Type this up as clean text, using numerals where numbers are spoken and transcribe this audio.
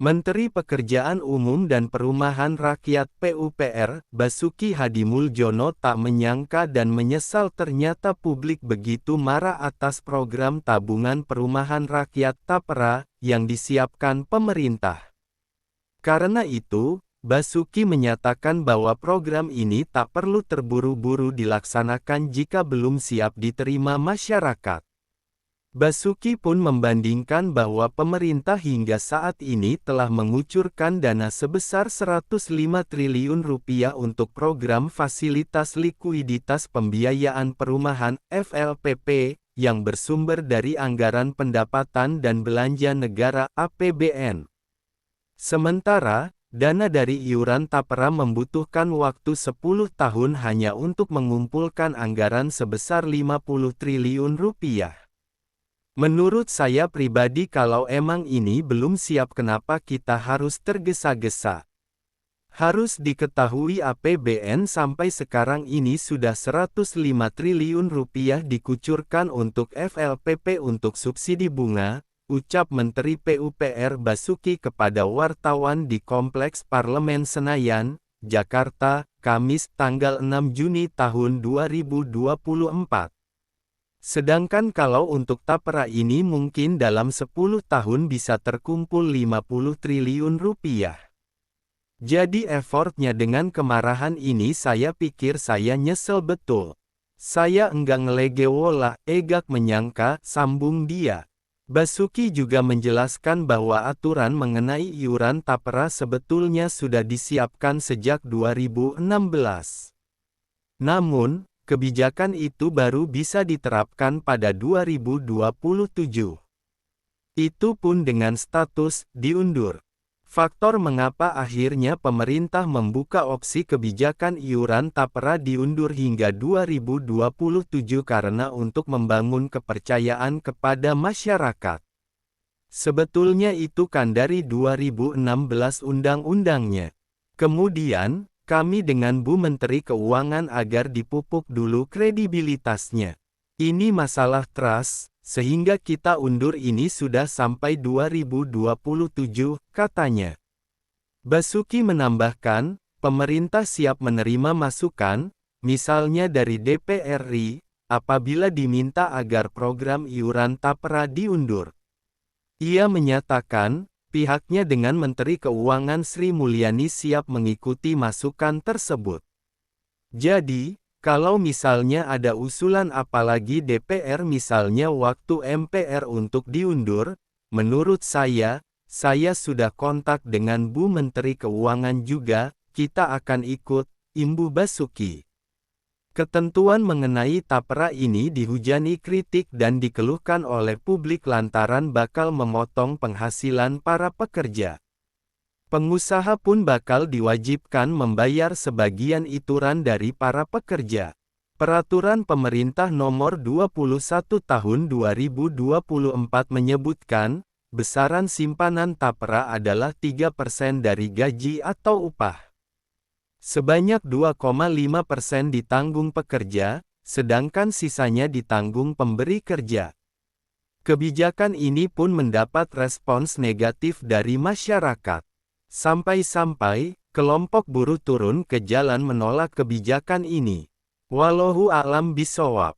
Menteri Pekerjaan Umum dan Perumahan Rakyat (PUPR), Basuki Hadimuljono tak menyangka dan menyesal ternyata publik begitu marah atas program tabungan perumahan rakyat (TAPRA) yang disiapkan pemerintah. Karena itu, Basuki menyatakan bahwa program ini tak perlu terburu-buru dilaksanakan jika belum siap diterima masyarakat. Basuki pun membandingkan bahwa pemerintah hingga saat ini telah mengucurkan dana sebesar Rp105 triliun untuk program Fasilitas Likuiditas Pembiayaan Perumahan (FLPP) yang bersumber dari Anggaran Pendapatan dan Belanja Negara (APBN). Sementara, dana dari iuran TAPRA membutuhkan waktu 10 tahun hanya untuk mengumpulkan anggaran sebesar Rp50 triliun. Menurut saya pribadi kalau emang ini belum siap kenapa kita harus tergesa-gesa. Harus diketahui APBN sampai sekarang ini sudah Rp105 triliun dikucurkan untuk FLPP untuk subsidi bunga, ucap Menteri PUPR Basuki kepada wartawan di Kompleks Parlemen Senayan, Jakarta, Kamis tanggal 6 Juni tahun 2024. Sedangkan kalau untuk TAPRA ini mungkin dalam 10 tahun bisa terkumpul Rp50 triliun. Jadi effortnya dengan kemarahan ini saya pikir saya nyesel betul. Saya enggak ngelegewo lah, egak menyangka, sambung dia. Basuki juga menjelaskan bahwa aturan mengenai iuran TAPRA sebetulnya sudah disiapkan sejak 2016. Namun, kebijakan itu baru bisa diterapkan pada 2027. Itu pun dengan status diundur. Faktor mengapa akhirnya pemerintah membuka opsi kebijakan iuran TAPRA diundur hingga 2027 karena untuk membangun kepercayaan kepada masyarakat. Sebetulnya itu kan dari 2016 undang-undangnya. Kemudian, kami dengan Bu Menteri Keuangan agar dipupuk dulu kredibilitasnya. Ini masalah trust, sehingga kita undur ini sudah sampai 2027, katanya. Basuki menambahkan, pemerintah siap menerima masukan, misalnya dari DPR RI, apabila diminta agar program iuran TAPRA diundur. Ia menyatakan, pihaknya dengan Menteri Keuangan Sri Mulyani siap mengikuti masukan tersebut. Jadi, kalau misalnya ada usulan apalagi DPR misalnya waktu MPR untuk diundur, menurut saya sudah kontak dengan Bu Menteri Keuangan juga, kita akan ikut, imbu Basuki. Ketentuan mengenai TAPRA ini dihujani kritik dan dikeluhkan oleh publik lantaran bakal memotong penghasilan para pekerja. Pengusaha pun bakal diwajibkan membayar sebagian iuran dari para pekerja. Peraturan Pemerintah Nomor 21 Tahun 2024 menyebutkan, besaran simpanan TAPRA adalah 3% dari gaji atau upah. Sebanyak 2,5% ditanggung pekerja, sedangkan sisanya ditanggung pemberi kerja. Kebijakan ini pun mendapat respons negatif dari masyarakat. Sampai-sampai, kelompok buruh turun ke jalan menolak kebijakan ini. Wallahu a'lam bishawab.